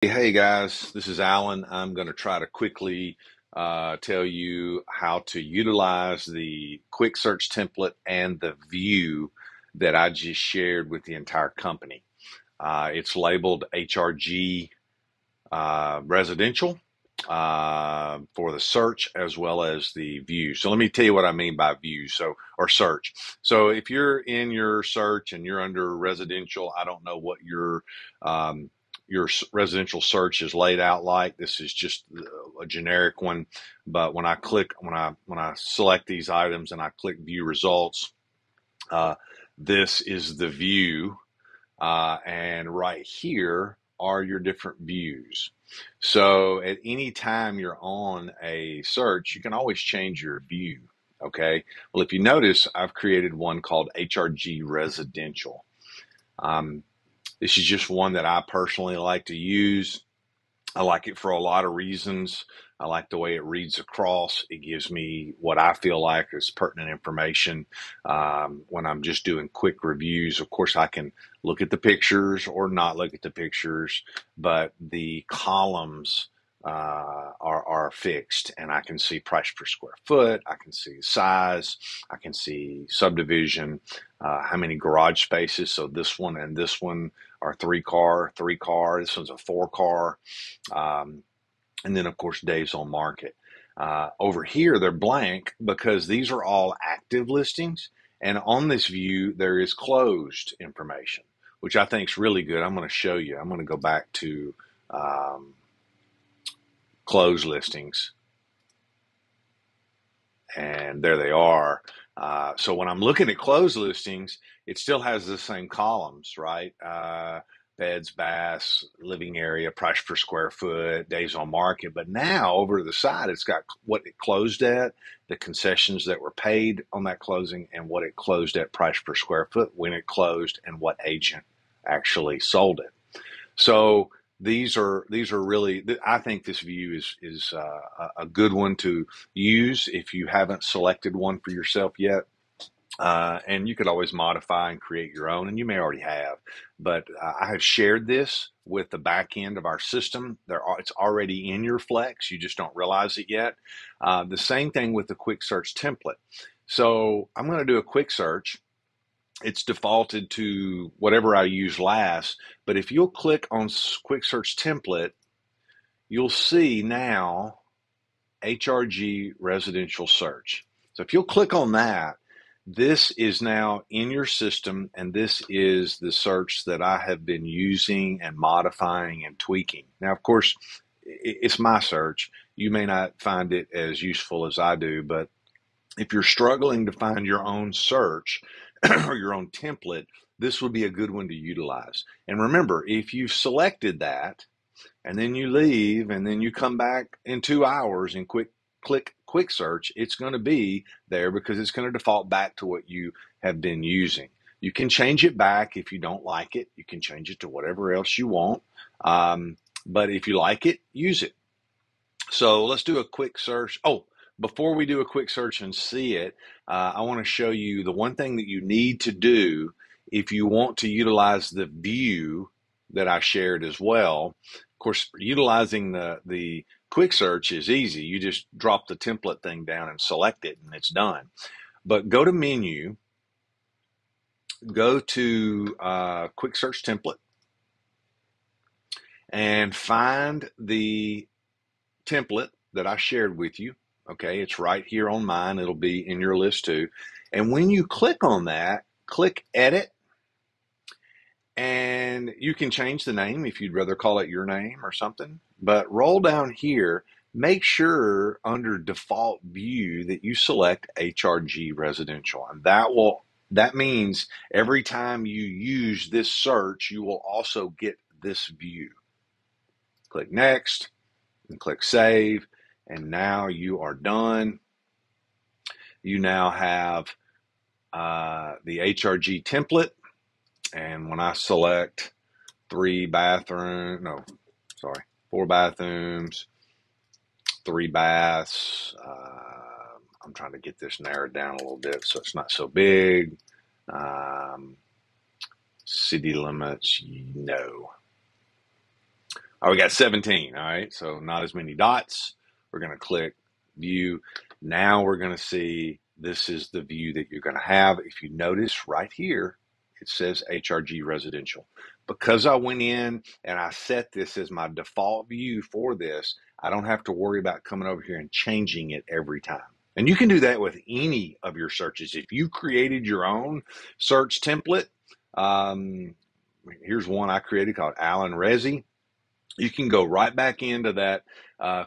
Hey guys, this is Alan. I'm going to try to quickly tell you how to utilize the quick search template and the view that I just shared with the entire company. It's labeled HRG residential for the search as well as the view. So let me tell you what I mean by view, or search. So if you're in your search and you're under residential, I don't know what your residential search is laid out like. This is just a generic one, but when I select these items and I click view results, this is the view, and right here are your different views. So at any time you're on a search, you can always change your view. Okay. Well, if you notice, I've created one called HRG Residential. Um, this is just one that I personally like to use. I like it for a lot of reasons. I like the way it reads across. It gives me what I feel like is pertinent information when I'm just doing quick reviews. Of course, I can look at the pictures or not look at the pictures, but the columns are fixed, and I can see price per square foot. I can see size. I can see subdivision, how many garage spaces. So this one and this one are three car. This one's a 4-car. And then, of course, days on market. Over here, they're blank because these are all active listings. And on this view, there is closed information, which I think is really good. I'm going to show you. I'm going to go back to closed listings. And there they are. So when I'm looking at closed listings, it still has the same columns, right? Beds, baths, living area, price per square foot, days on market. But now over to the side, it's got what it closed at, the concessions that were paid on that closing, and what it closed at price per square foot when it closed, and what agent actually sold it. So these are really, I think this view is a good one to use if you haven't selected one for yourself yet. And you could always modify and create your own, and you may already have. But I have shared this with the back end of our system. It's already in your Flex. You just don't realize it yet. The same thing with the quick search template. So I'm going to do a quick search. It's defaulted to whatever I used last. But if you'll click on quick search template, you'll see now HRG residential search. So if you'll click on that, this is now in your system, and this is the search that I have been using and modifying and tweaking. Now, of course, it's my search. You may not find it as useful as I do, but if you're struggling to find your own search or your own template, this would be a good one to utilize. And remember, if you've selected that and then you leave and then you come back in 2 hours and click quick search, it's going to be there because it's going to default back to what you have been using. You can change it back if you don't like it. You can change it to whatever else you want. But if you like it, use it. So let's do a quick search. Oh, before we do a quick search and see it, I want to show you the one thing that you need to do if you want to utilize the view that I shared as well. Of course, utilizing the quick search is easy. You just drop the template thing down and select it, and it's done. But go to menu, go to quick search template, and find the template that I shared with you. Okay, it's right here on mine. It'll be in your list too. And when you click on that, click edit, and you can change the name if you'd rather call it your name or something. But roll down here, make sure under default view that you select HRG residential. And that means every time you use this search, you will also get this view. Click next and click save. And now you are done. You now have the HRG template. And when I select 4 bathrooms, 3 baths, I'm trying to get this narrowed down a little bit so it's not so big. City limits, no. Oh, we got 17. All right. So not as many dots. We're going to click view. Now we're going to see this is the view that you're going to have. If you notice right here, it says HRG residential. Because I went in and I set this as my default view for this, I don't have to worry about coming over here and changing it every time. And you can do that with any of your searches. If you created your own search template, here's one I created called Alan Resi. You can go right back into that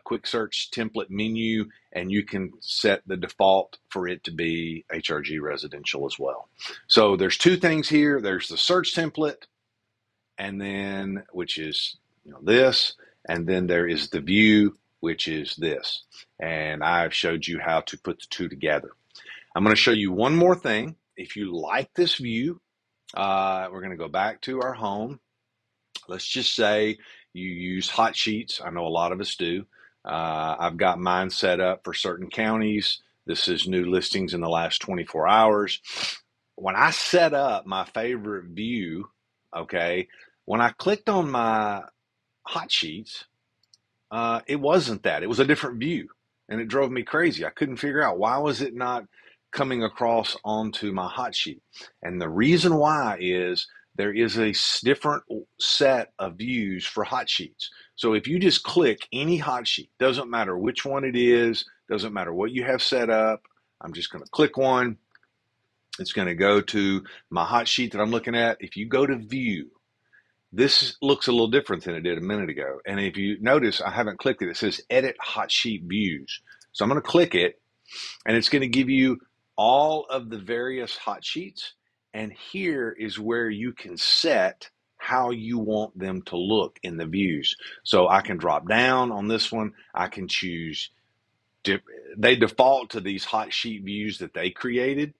quick search template menu, and you can set the default for it to be HRG residential as well. So there's two things here. There's the search template, and then which is this, and then there is the view, which is this. And I've showed you how to put the two together. I'm going to show you one more thing. If you like this view, we're going to go back to our home. Let's just say you use hot sheets. I know a lot of us do. I've got mine set up for certain counties. This is new listings in the last 24 hours. When I set up my favorite view, okay, when I clicked on my hot sheets, it wasn't that. It was a different view, and it drove me crazy. I couldn't figure out why was it not coming across onto my hot sheet. And the reason why is there is a different set of views for hot sheets. So if you just click any hot sheet, doesn't matter which one it is, doesn't matter what you have set up, I'm just going to click one. It's going to go to my hot sheet that I'm looking at. If you go to view, this looks a little different than it did a minute ago. And if you notice, I haven't clicked it. It says edit hot sheet views. So I'm going to click it, and it's going to give you all of the various hot sheets. And here is where you can set how you want them to look in the views. So I can drop down on this one. I can choose, they default to these hot sheet views that they created.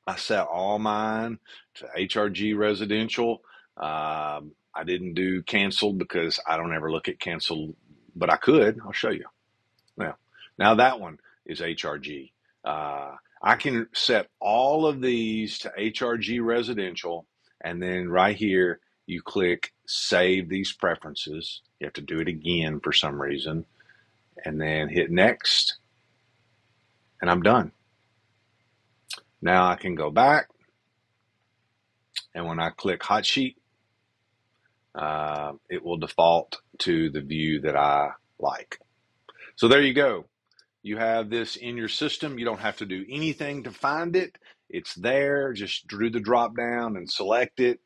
I set all mine to HRG residential. I didn't do canceled because I don't ever look at canceled, but I could. I'll show you. Now that one is HRG. I can set all of these to HRG residential, and then right here you click save these preferences. You have to do it again for some reason, and then hit next, and I'm done. Now I can go back, and when I click hot sheet, it will default to the view that I like. So there you go. You have this in your system. You don't have to do anything to find it. It's there. Just do the drop down and select it.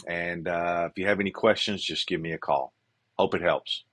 And if you have any questions, just give me a call. Hope it helps.